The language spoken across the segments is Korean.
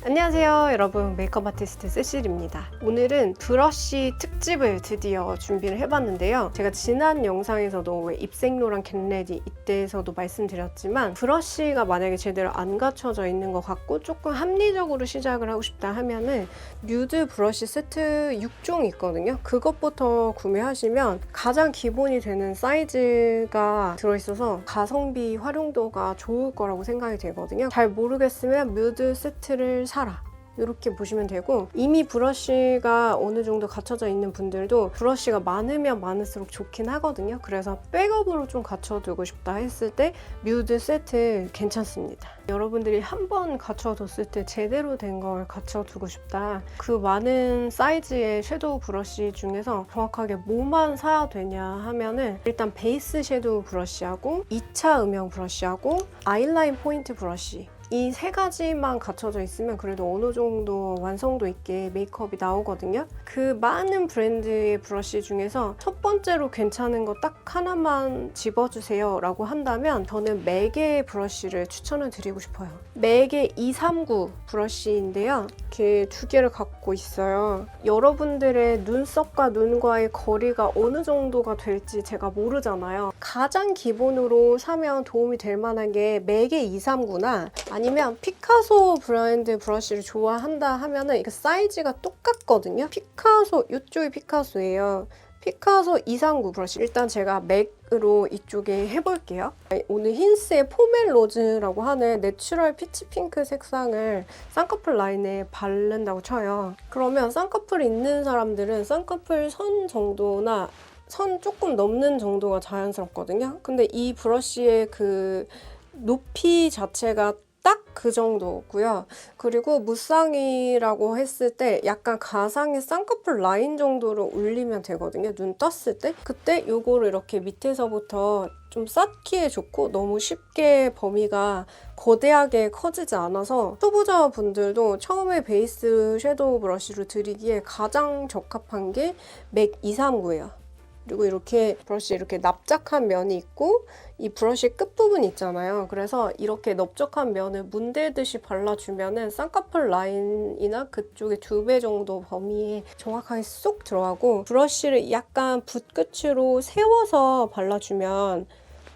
안녕하세요 여러분, 메이크업 아티스트 세실입니다. 오늘은 브러쉬 특집을 드디어 준비를 해봤는데요. 제가 지난 영상에서도 왜 입생로랑 겟레디 이때에서도 말씀드렸지만 브러쉬가 만약에 제대로 안 갖춰져 있는 것 같고 조금 합리적으로 시작을 하고 싶다 하면은 뉴드 브러쉬 세트 6종 있거든요. 그것부터 구매하시면 가장 기본이 되는 사이즈가 들어있어서 가성비 활용도가 좋을 거라고 생각이 되거든요. 잘 모르겠으면 뉴드 세트를 사라, 이렇게 보시면 되고, 이미 브러쉬가 어느 정도 갖춰져 있는 분들도 브러쉬가 많으면 많을수록 좋긴 하거든요. 그래서 백업으로 좀 갖춰두고 싶다 했을 때 뮤드 세트 괜찮습니다. 여러분들이 한번 갖춰뒀을 때 제대로 된 걸 갖춰두고 싶다, 그 많은 사이즈의 섀도우 브러쉬 중에서 정확하게 뭐만 사야 되냐 하면은 일단 베이스 섀도우 브러쉬하고 2차 음영 브러쉬하고 아이라인 포인트 브러쉬, 이 세 가지만 갖춰져 있으면 그래도 어느 정도 완성도 있게 메이크업이 나오거든요. 그 많은 브랜드의 브러쉬 중에서 첫 번째로 괜찮은 거 딱 하나만 집어주세요 라고 한다면 저는 맥의 브러쉬를 추천을 드리고 싶어요. 맥의 239 브러쉬인데요. 이렇게 두 개를 갖고 있어요. 여러분들의 눈썹과 눈과의 거리가 어느 정도가 될지 제가 모르잖아요. 가장 기본으로 사면 도움이 될 만한 게 맥의 239나 아니면 피카소 브랜드 브러쉬를 좋아한다 하면은 이거 사이즈가 똑같거든요. 피카소, 이쪽이 피카소예요. 피카소 239 브러쉬. 일단 제가 맥으로 이쪽에 해볼게요. 오늘 힌스의 포멜 로즈라고 하는 내추럴 피치 핑크 색상을 쌍꺼풀 라인에 바른다고 쳐요. 그러면 쌍꺼풀 있는 사람들은 쌍꺼풀 선 정도나 선 조금 넘는 정도가 자연스럽거든요. 근데 이 브러쉬의 그 높이 자체가 딱 그 정도고요. 그리고 무쌍이라고 했을 때 약간 가상의 쌍꺼풀 라인 정도로 올리면 되거든요. 눈 떴을 때. 그때 요거를 이렇게 밑에서부터 좀 쌓기에 좋고 너무 쉽게 범위가 거대하게 커지지 않아서 초보자분들도 처음에 베이스 섀도우 브러쉬로 드리기에 가장 적합한 게 맥 239예요. 그리고 이렇게 브러쉬 이렇게 납작한 면이 있고 이 브러쉬 끝부분 있잖아요. 그래서 이렇게 넓적한 면을 문대듯이 발라주면은 쌍꺼풀 라인이나 그쪽에 2배 정도 범위에 정확하게 쏙 들어가고, 브러쉬를 약간 붓끝으로 세워서 발라주면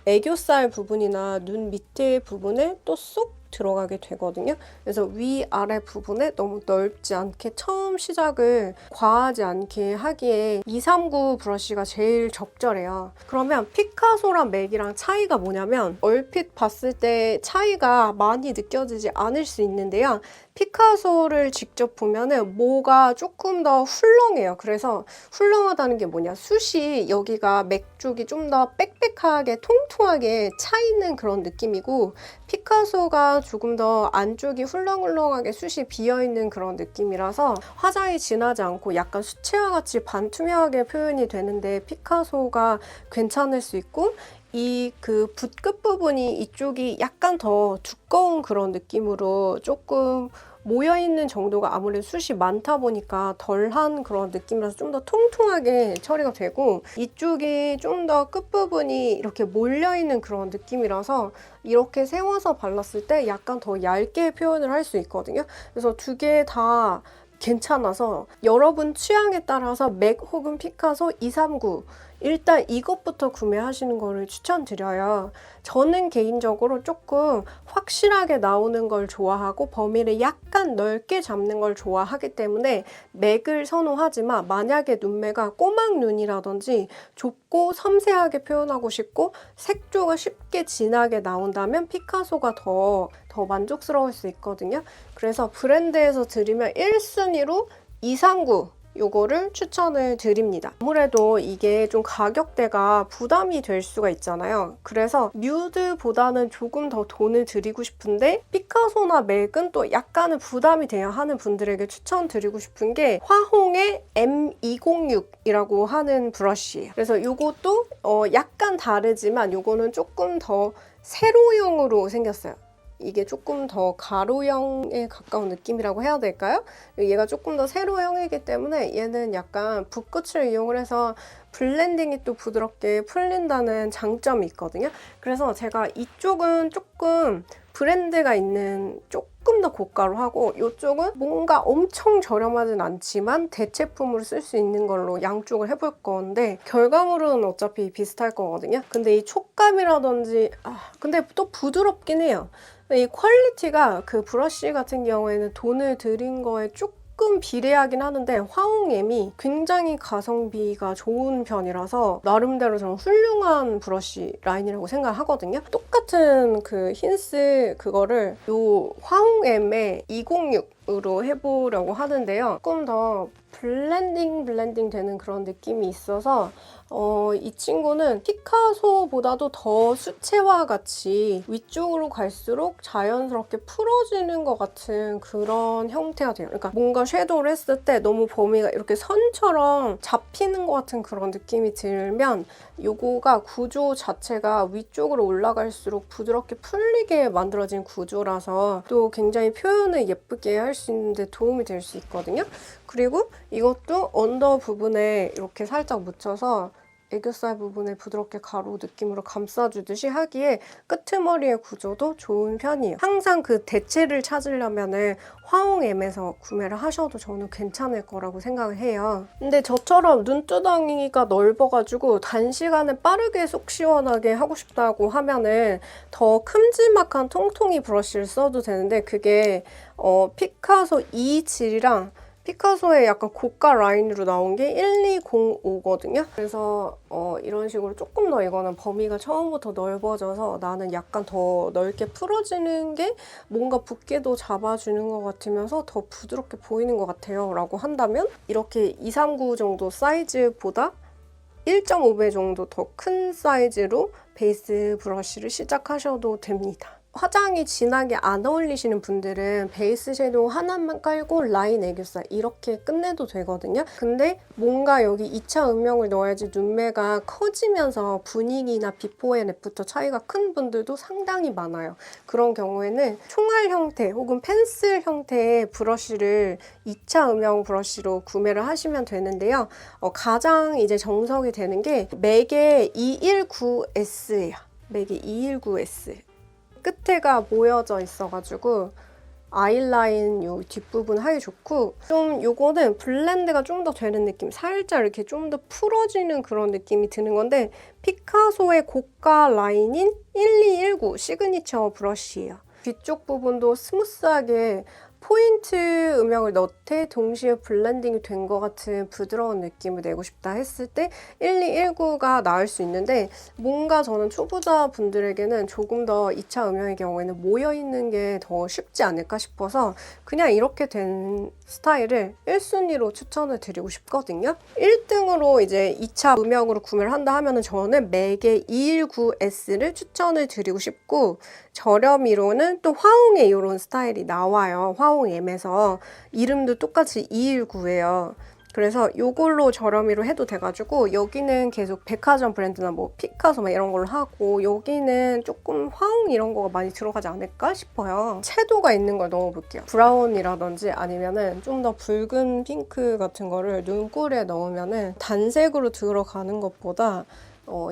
애교살 부분이나 눈 밑에 부분에 또 쏙 들어가게 되거든요. 그래서 위아래 부분에 너무 넓지 않게 처음 시작을 과하지 않게 하기에 239 브러쉬가 제일 적절해요. 그러면 피카소랑 맥이랑 차이가 뭐냐면 얼핏 봤을 때 차이가 많이 느껴지지 않을 수 있는데요. 피카소를 직접 보면은 뭐가 조금 더 훌렁해요. 그래서 훌렁하다는 게 뭐냐, 숱이 여기가 맥 쪽이 좀 더 빽빽하게 통통하게 차 있는 그런 느낌이고, 피카소가 조금 더 안쪽이 훌렁훌렁하게 숱이 비어있는 그런 느낌이라서 화장이 진하지 않고 약간 수채화 같이 반투명하게 표현이 되는데 피카소가 괜찮을 수 있고, 이 그 붓끝 부분이 이쪽이 약간 더 두꺼운 그런 느낌으로 조금 모여있는 정도가 아무래도 숱이 많다 보니까 덜한 그런 느낌이라서 좀 더 통통하게 처리가 되고, 이쪽이 좀 더 끝부분이 이렇게 몰려있는 그런 느낌이라서 이렇게 세워서 발랐을 때 약간 더 얇게 표현을 할 수 있거든요. 그래서 두 개 다 괜찮아서 여러분 취향에 따라서 맥 혹은 피카소 239 일단 이것부터 구매하시는 거를 추천드려요. 저는 개인적으로 조금 확실하게 나오는 걸 좋아하고 범위를 약간 넓게 잡는 걸 좋아하기 때문에 맥을 선호하지만, 만약에 눈매가 꼬막 눈이라든지 좁고 섬세하게 표현하고 싶고 색조가 쉽게 진하게 나온다면 피카소가 더 만족스러울 수 있거든요. 그래서 브랜드에서 드리면 1순위로 239 요거를 추천을 드립니다. 아무래도 이게 좀 가격대가 부담이 될 수가 있잖아요. 그래서 뮤드보다는 조금 더 돈을 드리고 싶은데 피카소나 맥은 또 약간은 부담이 돼야 하는 분들에게 추천드리고 싶은 게 화홍의 M206이라고 하는 브러쉬예요. 그래서 요것도 약간 다르지만 요거는 조금 더 세로형으로 생겼어요. 이게 조금 더 가로형에 가까운 느낌이라고 해야 될까요? 얘가 조금 더 세로형이기 때문에 얘는 약간 붓끝을 이용을 해서 블렌딩이 또 부드럽게 풀린다는 장점이 있거든요. 그래서 제가 이쪽은 조금 브랜드가 있는 쪽 조금 더 고가로 하고 이쪽은 뭔가 엄청 저렴하진 않지만 대체품으로 쓸 수 있는 걸로 양쪽을 해볼 건데 결과물은 어차피 비슷할 거거든요. 근데 이 촉감이라든지 근데 또 부드럽긴 해요. 이 퀄리티가 그 브러쉬 같은 경우에는 돈을 들인 거에 조금 비례하긴 하는데 화홍엠이 굉장히 가성비가 좋은 편이라서 나름대로 저는 훌륭한 브러쉬 라인이라고 생각하거든요. 똑같은 그 힌스 그거를 요 화홍엠의 206으로 해보려고 하는데요. 조금 더 블렌딩 되는 그런 느낌이 있어서 이 친구는 피카소보다도 더 수채화 같이 위쪽으로 갈수록 자연스럽게 풀어지는 것 같은 그런 형태가 돼요. 그러니까 뭔가 섀도우를 했을 때 너무 범위가 이렇게 선처럼 잡히는 것 같은 그런 느낌이 들면 요거가 구조 자체가 위쪽으로 올라갈수록 부드럽게 풀리게 만들어진 구조라서 또 굉장히 표현을 예쁘게 할 수 있는데 도움이 될 수 있거든요. 그리고 이것도 언더 부분에 이렇게 살짝 묻혀서 애교살 부분을 부드럽게 가루 느낌으로 감싸주듯이 하기에 끄트머리의 구조도 좋은 편이에요. 항상 그 대체를 찾으려면 화홍엠에서 구매를 하셔도 저는 괜찮을 거라고 생각을 해요. 근데 저처럼 눈두덩이가 넓어가지고 단시간에 빠르게 속 시원하게 하고 싶다고 하면은 더 큼지막한 통통이 브러쉬를 써도 되는데 그게 피카소 227이랑 피카소의 약간 고가 라인으로 나온 게 1205거든요. 그래서 이런 식으로 조금 더 이거는 범위가 처음부터 넓어져서 나는 약간 더 넓게 풀어지는 게 뭔가 붓기도 잡아주는 것 같으면서 더 부드럽게 보이는 것 같아요 라고 한다면 이렇게 239 정도 사이즈보다 1.5배 정도 더 큰 사이즈로 베이스 브러쉬를 시작하셔도 됩니다. 화장이 진하게 안 어울리시는 분들은 베이스 섀도우 하나만 깔고 라인 애교살 이렇게 끝내도 되거든요. 근데 뭔가 여기 2차 음영을 넣어야지 눈매가 커지면서 분위기나 비포 앤 애프터 차이가 큰 분들도 상당히 많아요. 그런 경우에는 총알 형태 혹은 펜슬 형태의 브러쉬를 2차 음영 브러쉬로 구매를 하시면 되는데요. 가장 이제 정석이 되는 게 맥의 219S예요. 맥의 219S. 끝에가 모여져 있어가지고 아이라인 요 뒷부분 하기 좋고 좀 요거는 블렌드가 좀 더 되는 느낌 살짝 이렇게 좀 더 풀어지는 그런 느낌이 드는 건데 피카소의 고가 라인인 1219 시그니처 브러쉬예요. 뒤쪽 부분도 스무스하게 포인트 음영을 넣되 동시에 블렌딩이 된 것 같은 부드러운 느낌을 내고 싶다 했을 때 1219가 나을 수 있는데 뭔가 저는 초보자 분들에게는 조금 더 2차 음영의 경우에는 모여있는 게 더 쉽지 않을까 싶어서 그냥 이렇게 된 스타일을 1순위로 추천을 드리고 싶거든요. 1등으로 이제 2차 음영으로 구매를 한다 하면 저는 맥의 219S를 추천을 드리고 싶고 저렴이로는 또 화홍의 이런 스타일이 나와요. 화홍엠에서 이름도 똑같이 219예요. 그래서 이걸로 저렴이로 해도 돼가지고 여기는 계속 백화점 브랜드나 뭐 피카소 막 이런 걸로 하고 여기는 조금 화홍 이런 거가 많이 들어가지 않을까 싶어요. 채도가 있는 걸 넣어볼게요. 브라운이라든지 아니면은 좀 더 붉은 핑크 같은 거를 눈꼬리에 넣으면은 단색으로 들어가는 것보다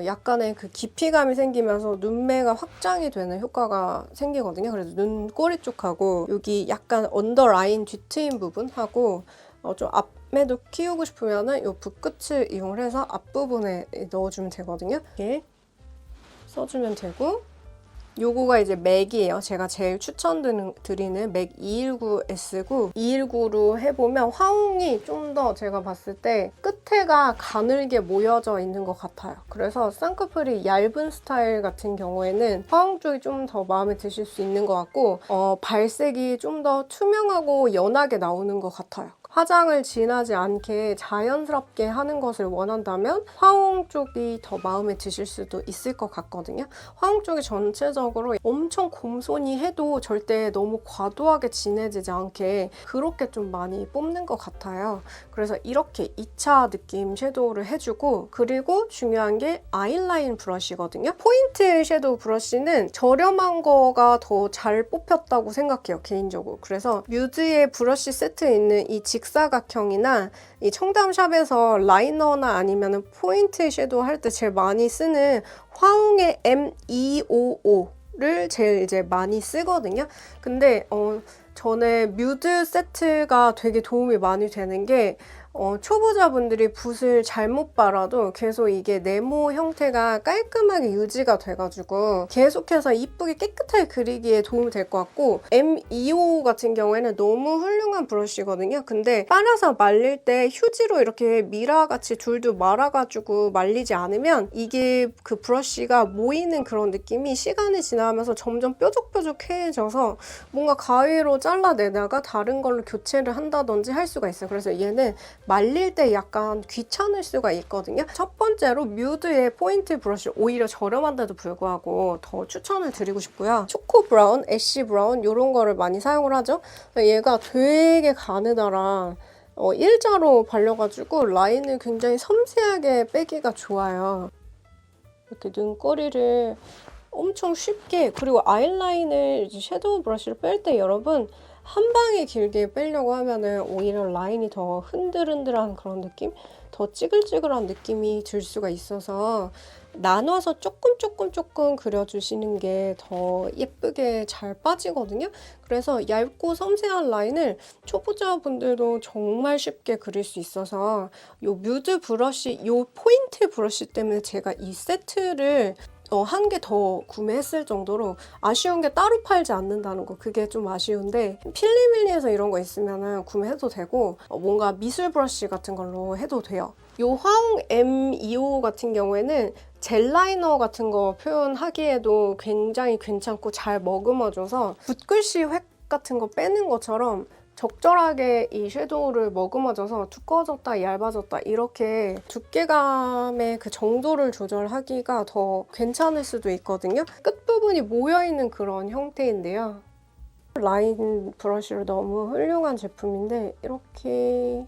약간의 그 깊이감이 생기면서 눈매가 확장이 되는 효과가 생기거든요. 그래서 눈꼬리 쪽하고 여기 약간 언더라인 뒤트임 부분하고 좀 앞매도 키우고 싶으면은 이 붓끝을 이용을 해서 앞부분에 넣어주면 되거든요. 이렇게 써주면 되고 요거가 이제 맥이에요. 제가 제일 추천드리는 맥 219S고 219로 해보면 화홍이 좀 더 제가 봤을 때 끝에가 가늘게 모여져 있는 것 같아요. 그래서 쌍꺼풀이 얇은 스타일 같은 경우에는 화홍 쪽이 좀 더 마음에 드실 수 있는 것 같고 발색이 좀 더 투명하고 연하게 나오는 것 같아요. 화장을 진하지 않게 자연스럽게 하는 것을 원한다면 화홍 쪽이 더 마음에 드실 수도 있을 것 같거든요. 화홍 쪽이 전체적으로 엄청 곰손이 해도 절대 너무 과도하게 진해지지 않게 그렇게 좀 많이 뽑는 것 같아요. 그래서 이렇게 2차 느낌 섀도우를 해주고 그리고 중요한 게 아이라인 브러쉬거든요. 포인트 섀도우 브러쉬는 저렴한 거가 더 잘 뽑혔다고 생각해요, 개인적으로. 그래서 뮤즈의 브러쉬 세트에 있는 이 직사각형이나 이 청담샵에서 라이너나 아니면 포인트 섀도우 할 때 제일 많이 쓰는 화홍의 M255 를 제일 이제 많이 쓰거든요. 근데 저는 뮤드 세트가 되게 도움이 많이 되는 게 초보자분들이 붓을 잘못 발라도 계속 이게 네모 형태가 깔끔하게 유지가 돼가지고 계속해서 이쁘게 깨끗하게 그리기에 도움이 될 것 같고, M25 같은 경우에는 너무 훌륭한 브러쉬거든요. 근데 빨아서 말릴 때 휴지로 이렇게 미라같이 둘둘 말아가지고 말리지 않으면 이게 그 브러쉬가 모이는 그런 느낌이 시간이 지나면서 점점 뾰족뾰족해져서 뭔가 가위로 잘라내다가 다른 걸로 교체를 한다든지 할 수가 있어요. 그래서 얘는 말릴 때 약간 귀찮을 수가 있거든요. 첫 번째로 뮤드의 포인트 브러쉬, 오히려 저렴한데도 불구하고 더 추천을 드리고 싶고요. 초코 브라운, 애쉬 브라운 이런 거를 많이 사용을 하죠. 얘가 되게 가느다란 일자로 발려가지고 라인을 굉장히 섬세하게 빼기가 좋아요. 이렇게 눈꼬리를 엄청 쉽게, 그리고 아이라인을 이제 섀도우 브러쉬를 뺄 때 여러분 한 방에 길게 빼려고 하면은 오히려 라인이 더 흔들흔들한 그런 느낌? 더 찌글찌글한 느낌이 들 수가 있어서 나눠서 조금 그려주시는 게 더 예쁘게 잘 빠지거든요. 그래서 얇고 섬세한 라인을 초보자분들도 정말 쉽게 그릴 수 있어서 요 뮤드 브러쉬, 요 포인트 브러쉬 때문에 제가 이 세트를 한 개 더 구매했을 정도로, 아쉬운 게 따로 팔지 않는다는 거, 그게 좀 아쉬운데 필리밀리에서 이런 거 있으면 구매해도 되고 뭔가 미술 브러쉬 같은 걸로 해도 돼요. 요 화홍 M25 같은 경우에는 젤 라이너 같은 거 표현하기에도 굉장히 괜찮고 잘 머금어줘서 붓글씨 획 같은 거 빼는 것처럼 적절하게 이 섀도우를 머금어줘서 두꺼워졌다 얇아졌다 이렇게 두께감의 그 정도를 조절하기가 더 괜찮을 수도 있거든요. 끝부분이 모여있는 그런 형태인데요. 라인 브러쉬로 너무 훌륭한 제품인데 이렇게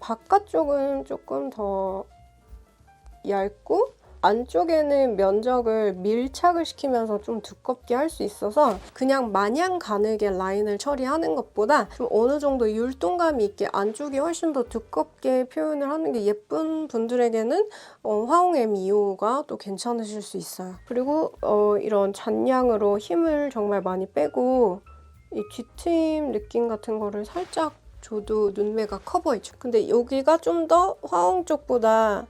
바깥쪽은 조금 더 얇고 안쪽에는 면적을 밀착을 시키면서 좀 두껍게 할 수 있어서 그냥 마냥 가늘게 라인을 처리하는 것보다 좀 어느 정도 율동감이 있게 안쪽이 훨씬 더 두껍게 표현을 하는 게 예쁜 분들에게는 화홍 M25가 또 괜찮으실 수 있어요. 그리고 이런 잔량으로 힘을 정말 많이 빼고 이 뒤트임 느낌 같은 거를 살짝 줘도 눈매가 커 보이죠. 근데 여기가 좀 더 화홍 쪽보다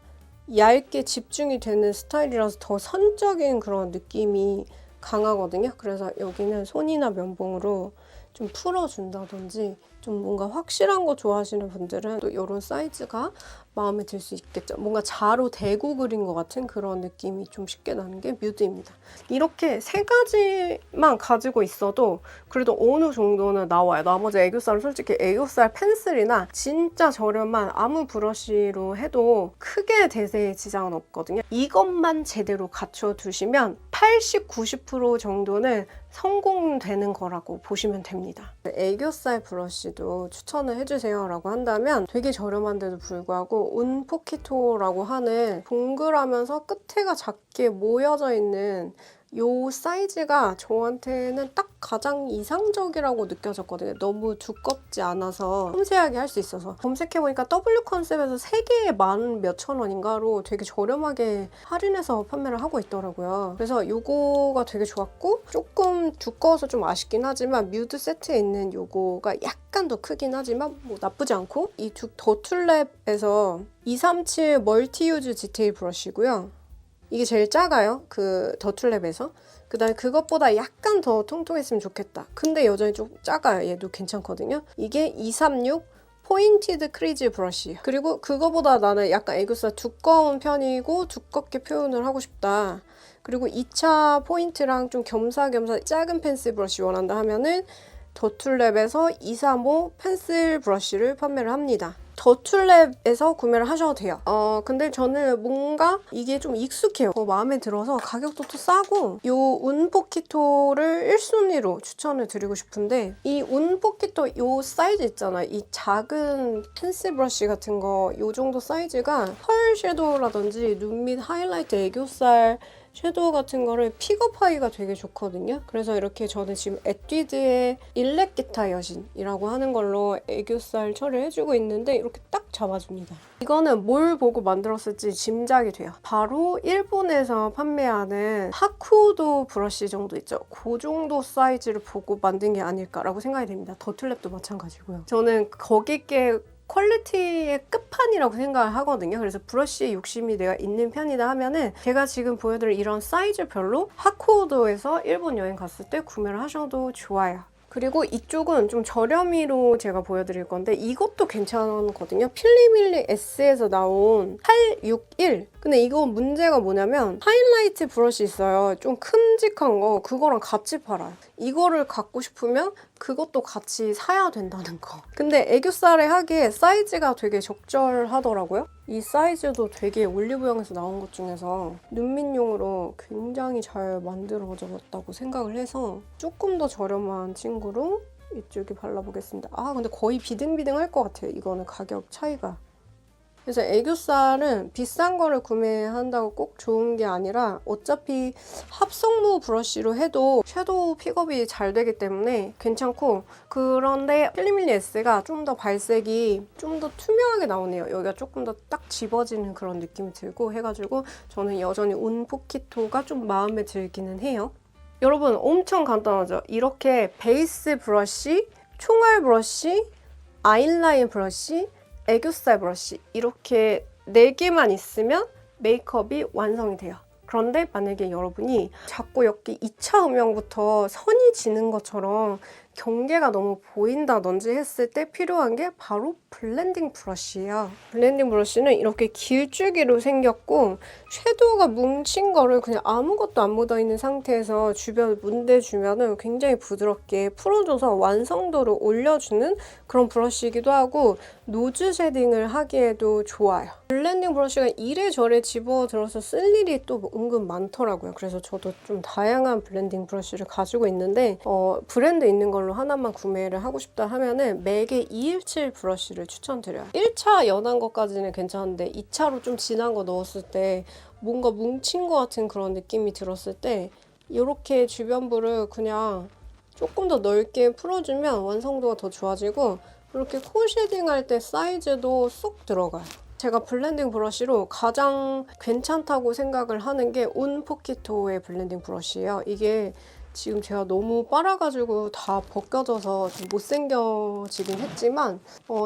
얇게 집중이 되는 스타일이라서 더 선적인 그런 느낌이 강하거든요. 그래서 여기는 손이나 면봉으로 좀 풀어준다든지 좀 뭔가 확실한 거 좋아하시는 분들은 또 이런 사이즈가 마음에 들 수 있겠죠. 뭔가 자로 대고 그린 것 같은 그런 느낌이 좀 쉽게 나는 게 뮤드입니다. 이렇게 세 가지만 가지고 있어도 그래도 어느 정도는 나와요. 나머지 애교살은 솔직히 애교살 펜슬이나 진짜 저렴한 아무 브러쉬로 해도 크게 대세에 지장은 없거든요. 이것만 제대로 갖춰두시면 80, 90% 정도는 성공되는 거라고 보시면 됩니다. 애교살 브러쉬도 추천을 해주세요 라고 한다면 되게 저렴한데도 불구하고 운포키토라고 하는 동글하면서 끝에가 작게 모여져 있는 요 사이즈가 저한테는 딱 가장 이상적이라고 느껴졌거든요. 너무 두껍지 않아서 섬세하게 할 수 있어서. 검색해보니까 W 컨셉에서 3개에 10,000 몇천 원인가로 되게 저렴하게 할인해서 판매를 하고 있더라고요. 그래서 요거가 되게 좋았고, 조금 두꺼워서 좀 아쉽긴 하지만 뮤드 세트에 있는 요거가 약간 더 크긴 하지만 뭐 나쁘지 않고, 이 더툴랩에서 237 멀티유즈 디테일 브러쉬고요. 이게 제일 작아요. 그 더툴랩에서. 그 다음에 그것보다 약간 더 통통했으면 좋겠다. 근데 여전히 좀 작아요. 얘도 괜찮거든요. 이게 236 포인티드 크리즈 브러쉬. 그리고 그거보다 나는 약간 애교살 두꺼운 편이고 두껍게 표현을 하고 싶다. 그리고 2차 포인트랑 좀 겸사겸사 작은 펜슬 브러쉬 원한다 하면은 더툴랩에서 235 펜슬 브러쉬를 판매를 합니다. 더툴랩에서 구매를 하셔도 돼요. 근데 저는 뭔가 이게 좀 익숙해요. 더 마음에 들어서 가격도 또 싸고, 요 운포키토를 1순위로 추천을 드리고 싶은데, 이 운포키토 요 사이즈 있잖아요. 이 작은 펜슬 브러쉬 같은 거 요 정도 사이즈가 펄 섀도우라든지 눈 밑 하이라이트 애교살 섀도우 같은 거를 픽업하기가 되게 좋거든요. 그래서 이렇게 저는 지금 에뛰드의 일렉 기타 여신이라고 하는 걸로 애교살 처리를 해주고 있는데 이렇게 딱 잡아줍니다. 이거는 뭘 보고 만들었을지 짐작이 돼요. 바로 일본에서 판매하는 하쿠오도 브러쉬 정도 있죠. 그 정도 사이즈를 보고 만든 게 아닐까라고 생각이 됩니다. 더툴랩도 마찬가지고요. 저는 거기께 퀄리티의 끝판이라고 생각을 하거든요. 그래서 브러쉬에 욕심이 내가 있는 편이다 하면은 제가 지금 보여드릴 이런 사이즈별로 하쿠오도에서 일본 여행 갔을 때 구매를 하셔도 좋아요. 그리고 이쪽은 좀 저렴이로 제가 보여드릴 건데 이것도 괜찮거든요. 필리밀리 S에서 나온 861. 근데 이거 문제가 뭐냐면 하이라이트 브러쉬 있어요. 좀 큼직한 거. 그거랑 같이 팔아요. 이거를 갖고 싶으면 그것도 같이 사야 된다는 거. 근데 애교살에 하기에 사이즈가 되게 적절하더라고요. 이 사이즈도 되게 올리브영에서 나온 것 중에서 눈밑용으로 굉장히 잘 만들어졌다고 생각을 해서 조금 더 저렴한 친구로 이쪽에 발라보겠습니다. 아 근데 거의 비등비등할 것 같아요. 이거는 가격 차이가. 그래서 애교살은 비싼 거를 구매한다고 꼭 좋은 게 아니라 어차피 합성무 브러쉬로 해도 섀도우 픽업이 잘 되기 때문에 괜찮고, 그런데 필리밀리 S가 좀 더 발색이 좀 더 투명하게 나오네요. 여기가 조금 더 딱 집어지는 그런 느낌이 들고 해가지고 저는 여전히 운포키토가 좀 마음에 들기는 해요. 여러분 엄청 간단하죠? 이렇게 베이스 브러쉬, 총알 브러쉬, 아이라인 브러쉬, 애교살 브러쉬 이렇게 4개만 있으면 메이크업이 완성이 돼요. 그런데 만약에 여러분이 자꾸 여기 2차 음영부터 선이 지는 것처럼 경계가 너무 보인다든지 했을 때 필요한 게 바로 블렌딩 브러쉬예요. 블렌딩 브러쉬는 이렇게 길쭉이로 생겼고 섀도우가 뭉친 거를 그냥 아무것도 안 묻어있는 상태에서 주변을 문대주면 굉장히 부드럽게 풀어줘서 완성도를 올려주는 그런 브러쉬이기도 하고 노즈 쉐딩을 하기에도 좋아요. 블렌딩 브러쉬가 이래저래 집어들어서 쓸 일이 또 은근 많더라고요. 그래서 저도 좀 다양한 블렌딩 브러쉬를 가지고 있는데 브랜드 있는 걸로 하나만 구매를 하고 싶다 하면은 맥의 217 브러쉬를 추천드려요. 1차 연한 것까지는 괜찮은데 2차로 좀 진한 거 넣었을 때 뭔가 뭉친 것 같은 그런 느낌이 들었을 때 이렇게 주변부를 그냥 조금 더 넓게 풀어주면 완성도가 더 좋아지고 이렇게 코 쉐딩할 때 사이즈도 쏙 들어가요. 제가 블렌딩 브러쉬로 가장 괜찮다고 생각을 하는 게 운포키토의 블렌딩 브러쉬예요. 이게 지금 제가 너무 빨아가지고 다 벗겨져서 좀 못생겨지긴 했지만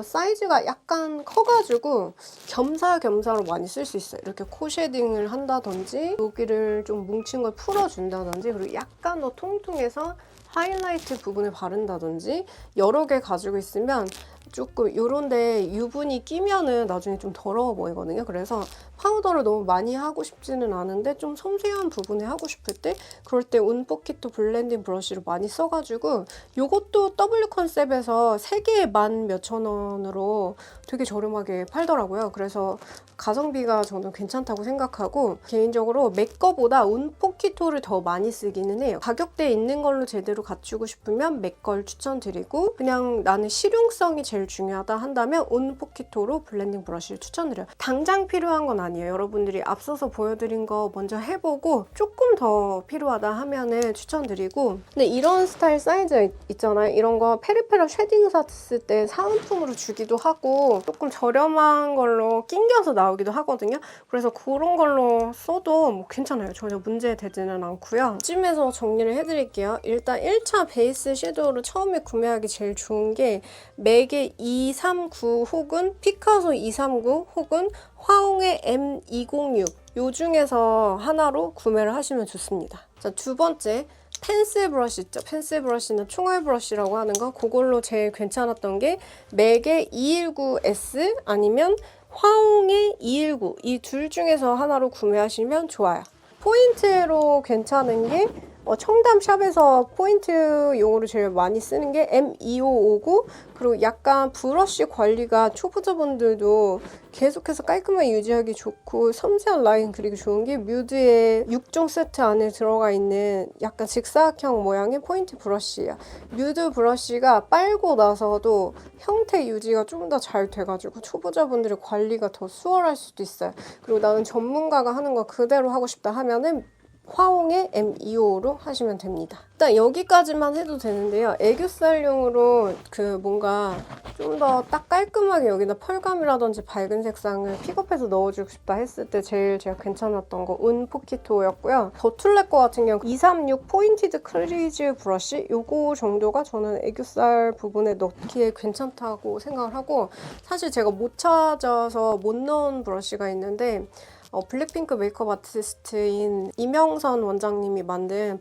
사이즈가 약간 커가지고 겸사겸사로 많이 쓸 수 있어요. 이렇게 코 쉐딩을 한다든지 여기를 좀 뭉친 걸 풀어준다든지 그리고 약간 더 통통해서 하이라이트 부분에 바른다든지 여러 개 가지고 있으면 조금 요런데 유분이 끼면은 나중에 좀 더러워 보이거든요. 그래서 파우더를 너무 많이 하고 싶지는 않은데 좀 섬세한 부분에 하고 싶을 때 그럴 때 운포키토 블렌딩 브러쉬를 많이 써가지고 요것도 W 컨셉에서 3개에 10,000몇천원으로 되게 저렴하게 팔더라고요. 그래서 가성비가 저는 괜찮다고 생각하고 개인적으로 맥 거보다 운포키토를 더 많이 쓰기는 해요. 가격대에 있는 걸로 제대로 갖추고 싶으면 맥 걸 추천드리고 그냥 나는 실용성이 제일 중요하다 한다면 운포키토로 블렌딩 브러쉬를 추천드려요. 당장 필요한 건 아니에요. 여러분들이 앞서서 보여드린 거 먼저 해보고 조금 더 필요하다 하면은 추천드리고 근데 이런 스타일 사이즈 있잖아요. 이런 거 페리페럴 쉐딩 샀을 때 사은품으로 주기도 하고 조금 저렴한 걸로 낑겨서 나오기도 하거든요. 그래서 그런 걸로 써도 뭐 괜찮아요. 전혀 문제 되지는 않고요. 이쯤에서 정리를 해드릴게요. 일단 1차 베이스 섀도우를 처음에 구매하기 제일 좋은 게 맥의 239 혹은 피카소 239 혹은 화홍의 M206 요 중에서 하나로 구매를 하시면 좋습니다. 자, 두 번째 펜슬 브러쉬 있죠. 펜슬 브러쉬나 총알 브러쉬라고 하는 거 그걸로 제일 괜찮았던 게 맥의 219S 아니면 화홍의 219 이 둘 중에서 하나로 구매하시면 좋아요. 포인트로 괜찮은 게 청담샵에서 포인트용으로 제일 많이 쓰는 게 M2559 그리고 약간 브러쉬 관리가 초보자분들도 계속해서 깔끔하게 유지하기 좋고 섬세한 라인 그리기 좋은 게 뮤드의 6종 세트 안에 들어가 있는 약간 직사각형 모양의 포인트 브러쉬예요. 뮤드 브러쉬가 빨고 나서도 형태 유지가 좀 더 잘 돼가지고 초보자분들의 관리가 더 수월할 수도 있어요. 그리고 나는 전문가가 하는 거 그대로 하고 싶다 하면은 화홍의 M25로 하시면 됩니다. 일단 여기까지만 해도 되는데요. 애교살용으로 뭔가 좀 더 딱 깔끔하게 여기다 펄감이라든지 밝은 색상을 픽업해서 넣어주고 싶다 했을 때 제일 제가 괜찮았던 거 운포키토였고요. 더툴레거 같은 경우 236 포인티드 크리즈 브러쉬 요거 정도가 저는 애교살 부분에 넣기에 괜찮다고 생각을 하고, 사실 제가 못 찾아서 못 넣은 브러쉬가 있는데 블랙핑크 메이크업 아티스트인 이명선 원장님이 만든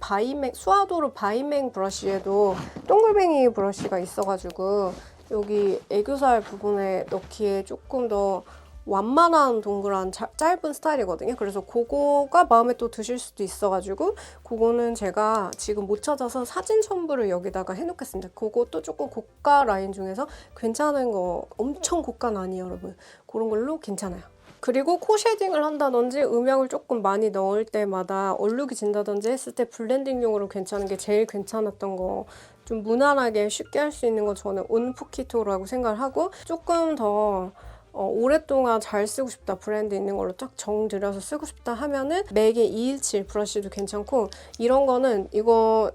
수아도르 바이맹 브러쉬에도 동글뱅이 브러쉬가 있어가지고 여기 애교살 부분에 넣기에 조금 더 완만한 동그란 짧은 스타일이거든요. 그래서 그거가 마음에 또 드실 수도 있어가지고 그거는 제가 지금 못 찾아서 사진 첨부를 여기다가 해놓겠습니다. 그것도 조금 고가 라인 중에서 괜찮은 거, 엄청 고가는 아니에요 여러분. 그런 걸로 괜찮아요. 그리고 코 쉐딩을 한다든지 음영을 조금 많이 넣을 때마다 얼룩이 진다든지 했을 때 블렌딩용으로 괜찮은 게 제일 괜찮았던 거, 좀 무난하게 쉽게 할 수 있는 건 저는 운포키토라고 생각을 하고, 조금 더 오랫동안 잘 쓰고 싶다, 브랜드 있는 걸로 쫙 정들여서 쓰고 싶다 하면은 맥의 217 브러쉬도 괜찮고, 이런 거는 이거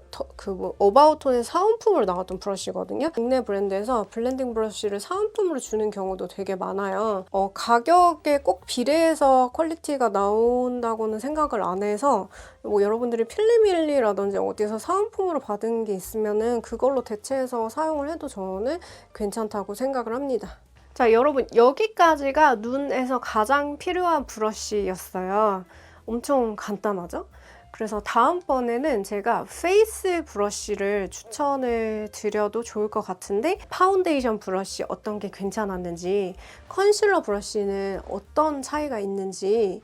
어바웃톤의 사은품으로 나왔던 브러쉬거든요. 국내 브랜드에서 블렌딩 브러쉬를 사은품으로 주는 경우도 되게 많아요. 가격에 꼭 비례해서 퀄리티가 나온다고는 생각을 안 해서 여러분들이 필리밀리라든지 어디서 사은품으로 받은 게 있으면은 그걸로 대체해서 사용을 해도 저는 괜찮다고 생각을 합니다. 자, 여러분, 여기까지가 눈에서 가장 필요한 브러쉬였어요. 엄청 간단하죠? 그래서 다음번에는 제가 페이스 브러쉬를 추천을 드려도 좋을 것 같은데, 파운데이션 브러쉬 어떤 게 괜찮았는지, 컨실러 브러쉬는 어떤 차이가 있는지,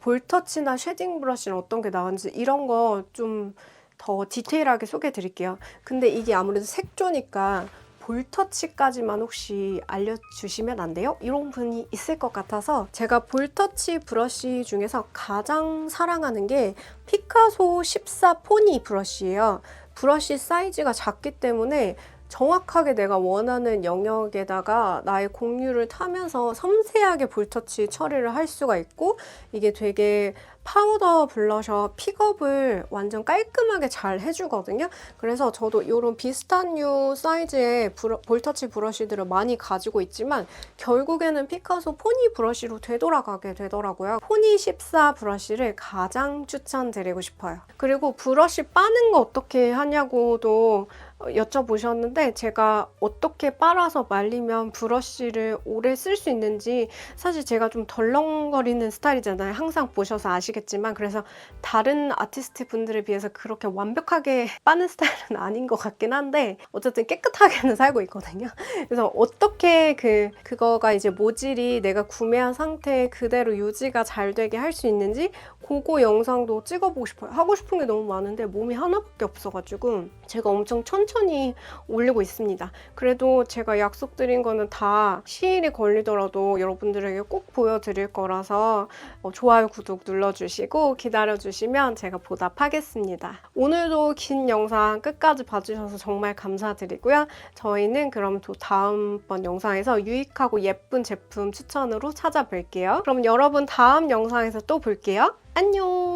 볼터치나 쉐딩 브러쉬는 어떤 게 나은지, 이런 거 좀 더 디테일하게 소개해 드릴게요. 근데 이게 아무래도 색조니까 볼터치까지만 혹시 알려주시면 안 돼요? 이런 분이 있을 것 같아서, 제가 볼터치 브러쉬 중에서 가장 사랑하는 게 피카소 14 포니 브러쉬예요. 브러쉬 사이즈가 작기 때문에 정확하게 내가 원하는 영역에다가 나의 공률을 타면서 섬세하게 볼터치 처리를 할 수가 있고, 이게 되게 파우더 블러셔 픽업을 완전 깔끔하게 잘 해주거든요. 그래서 저도 이런 비슷한 류 사이즈의 볼터치 브러쉬들을 많이 가지고 있지만 결국에는 피카소 포니 브러쉬로 되돌아가게 되더라고요. 포니 14 브러쉬를 가장 추천드리고 싶어요. 그리고 브러쉬 빠는 거 어떻게 하냐고도 여쭤보셨는데, 제가 어떻게 빨아서 말리면 브러쉬를 오래 쓸 수 있는지, 사실 제가 좀 덜렁거리는 스타일이잖아요. 항상 보셔서 아시겠지만. 그래서 다른 아티스트 분들에 비해서 그렇게 완벽하게 빠는 스타일은 아닌 것 같긴 한데 어쨌든 깨끗하게는 살고 있거든요. 그래서 어떻게 그거가 이제 모질이 내가 구매한 상태 그대로 유지가 잘 되게 할 수 있는지 그거 영상도 찍어보고 싶어요. 하고 싶은 게 너무 많은데 몸이 하나밖에 없어가지고 제가 엄청 천천히 올리고 있습니다. 그래도 제가 약속드린 거는 다 시일이 걸리더라도 여러분들에게 꼭 보여드릴 거라서 좋아요, 구독 눌러주시고 기다려주시면 제가 보답하겠습니다. 오늘도 긴 영상 끝까지 봐주셔서 정말 감사드리고요. 저희는 그럼 또 다음번 영상에서 유익하고 예쁜 제품 추천으로 찾아뵐게요. 그럼 여러분 다음 영상에서 또 볼게요. 안녕!